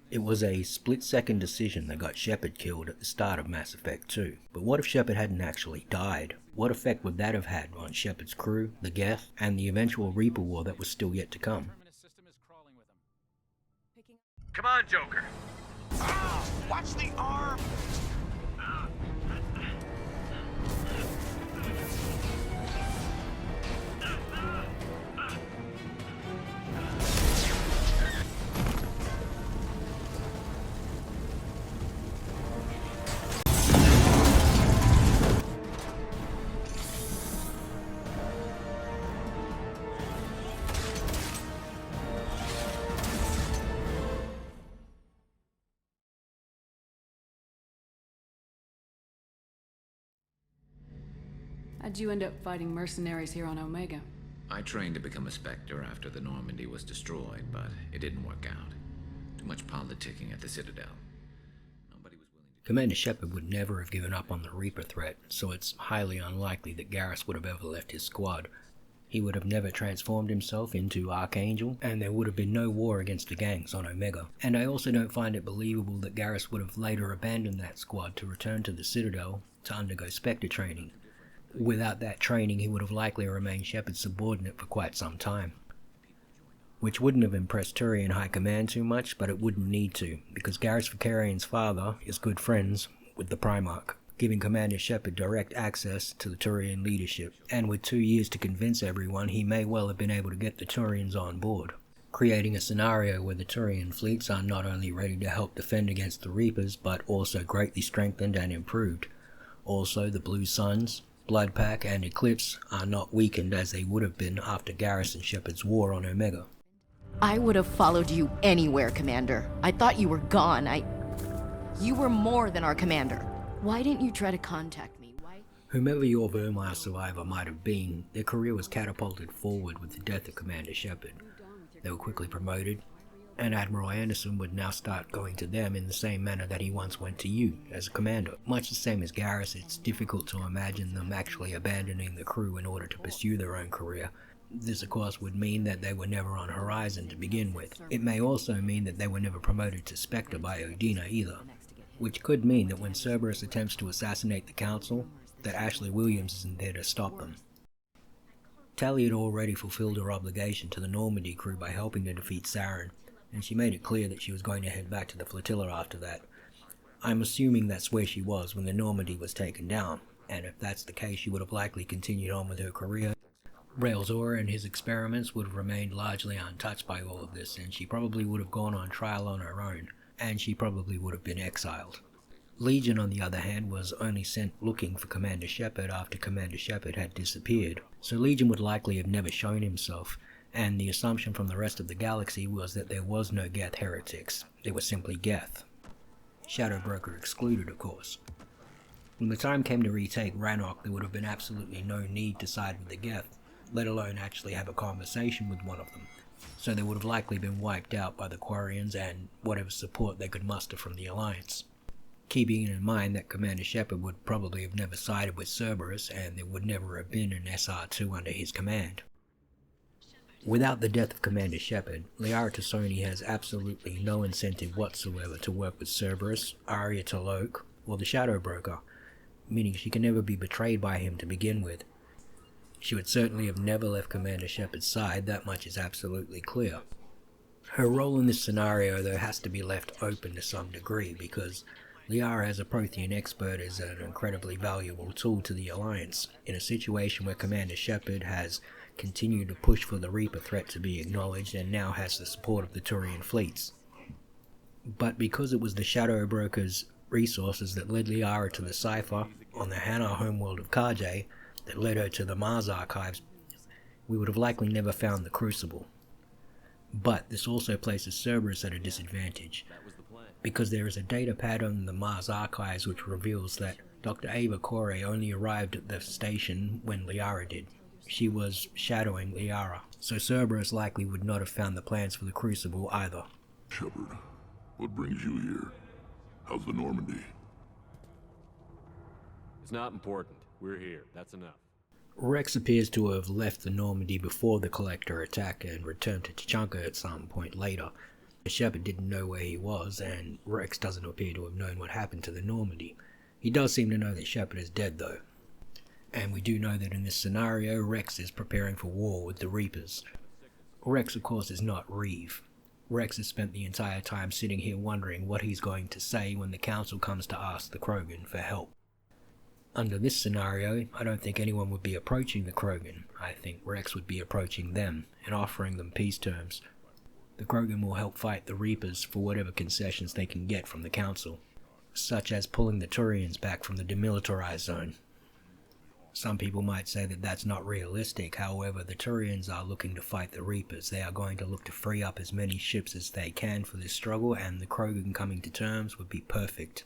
It was a split-second decision that got Shepard killed at the start of Mass Effect 2. But what if Shepard hadn't actually died? What effect would that have had on Shepard's crew, the Geth, and the eventual Reaper War that was still yet to come? Come on, Joker. Ah, watch the arm! How'd you end up fighting mercenaries here on Omega? I trained to become a Spectre after the Normandy was destroyed, but it didn't work out. Too much politicking at the Citadel. Nobody was willing to... Commander Shepard would never have given up on the Reaper threat, so it's highly unlikely that Garrus would have ever left his squad. He would have never transformed himself into Archangel, and there would have been no war against the gangs on Omega. And I also don't find it believable that Garrus would have later abandoned that squad to return to the Citadel to undergo Spectre training. Without that training, he would have likely remained Shepard's subordinate for quite some time. Which wouldn't have impressed Turian High Command too much, but it wouldn't need to, because Garrus Vakarian's father is good friends with the Primarch, giving Commander Shepard direct access to the Turian leadership, and with 2 years to convince everyone, he may well have been able to get the Turians on board, creating a scenario where the Turian fleets are not only ready to help defend against the Reapers, but also greatly strengthened and improved. Also, the Blue Suns, Bloodpack and Eclipse are not weakened as they would have been after Garrus and Shepard's war on Omega. I would have followed you anywhere, Commander. I thought you were gone. You were more than our commander. Why didn't you try to contact me? Why? Whomever your Vermire survivor might have been, their career was catapulted forward with the death of Commander Shepard. They were quickly promoted, and Admiral Anderson would now start going to them in the same manner that he once went to you, as a commander. Much the same as Garrus, it's difficult to imagine them actually abandoning the crew in order to pursue their own career. This of course would mean that they were never on Horizon to begin with. It may also mean that they were never promoted to Spectre by Odina either, which could mean that when Cerberus attempts to assassinate the Council, that Ashley Williams isn't there to stop them. Tali had already fulfilled her obligation to the Normandy crew by helping to defeat Saren, and she made it clear that she was going to head back to the flotilla after that. I'm assuming that's where she was when the Normandy was taken down, and if that's the case, she would have likely continued on with her career. Rael'Zor and his experiments would have remained largely untouched by all of this, and she probably would have gone on trial on her own, and she probably would have been exiled. Legion, on the other hand, was only sent looking for Commander Shepard after Commander Shepard had disappeared, so Legion would likely have never shown himself, and the assumption from the rest of the galaxy was that there was no Geth heretics, they were simply Geth. Shadow Broker excluded, of course. When the time came to retake Rannoch, there would have been absolutely no need to side with the Geth, let alone actually have a conversation with one of them, so they would have likely been wiped out by the Quarians and whatever support they could muster from the Alliance. Keeping in mind that Commander Shepard would probably have never sided with Cerberus, and there would never have been an SR2 under his command. Without the death of Commander Shepard, Liara T'Soni has absolutely no incentive whatsoever to work with Cerberus, Arya T'Loak, or the Shadow Broker, meaning she can never be betrayed by him to begin with. She would certainly have never left Commander Shepard's side, that much is absolutely clear. Her role in this scenario, though, has to be left open to some degree, because Liara as a Prothean expert is an incredibly valuable tool to the Alliance, in a situation where Commander Shepard has continued to push for the Reaper threat to be acknowledged and now has the support of the Turian fleets. But because it was the Shadow Broker's resources that led Liara to the cipher on the Hanar homeworld of Khaje, that led her to the Mars archives, we would have likely never found the Crucible. But this also places Cerberus at a disadvantage, because there is a data pad on the Mars archives which reveals that Dr. Ava Corey only arrived at the station when Liara did. She was shadowing Liara, so Cerberus likely would not have found the plans for the Crucible either. Shepard, what brings you here? How's the Normandy? It's not important. We're here. That's enough. Rex appears to have left the Normandy before the Collector attack and returned to Tuchanka at some point later, Shepard didn't know where he was, and Rex doesn't appear to have known what happened to the Normandy. He does seem to know that Shepard is dead, though. And we do know that in this scenario, Rex is preparing for war with the Reapers. Rex, of course, is not Reeve. Rex has spent the entire time sitting here wondering what he's going to say when the Council comes to ask the Krogan for help. Under this scenario, I don't think anyone would be approaching the Krogan. I think Rex would be approaching them and offering them peace terms. The Krogan will help fight the Reapers for whatever concessions they can get from the Council, such as pulling the Turians back from the demilitarized zone. Some people might say that that's not realistic. However, the Turians are looking to fight the Reapers. They are going to look to free up as many ships as they can for this struggle, and the Krogan coming to terms would be perfect.